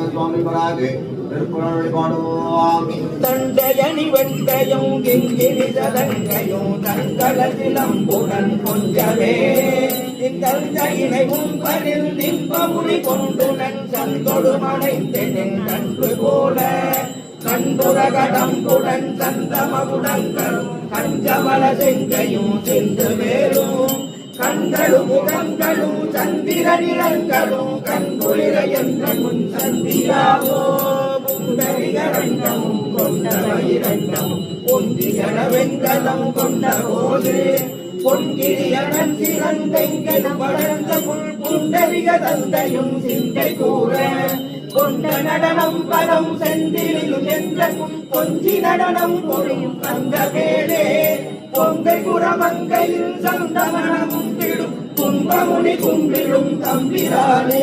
சுவாமி பராகு திருப்புறம் வழிபாடுவாம். தண்டயணி வெண்டையும் கிங்கிரி சதங்கையும் தங்களதிலம்புடன் கொஞ்சவே தந்தையினை முன்பரில் திம்பமுடி கொண்டுடன் சந்தொடுமடைந்தென் கன்று போல கண்புற கடம்புடன் சந்தமகுடங்களும் கஞ்சமல செங்கையும் சென்று வேறும் கண்களும் முகங்களும் சந்திரனிடங்களும் கண்குளிர என்ற முன் சந்தியாவோ புண்டரிகரண்டமும் கொண்ட வைரண்டமும் பொந்தியன வெண்கலம் கொண்ட போது பொன்கிரியனன் சிறந்தைங்களும் வளர்ந்த புல் புண்டரிக தந்தையும் சிந்தை கூற கொண்ட நடனம் பலம் செந்திலும் என்ற கொஞ்சி நடனம் பொழியும் அந்த வேளே பொங்கை புறமங்கையில் சந்தமனமும் திடும் கும்பமுனி கும்பிடும் தம்பிரானே.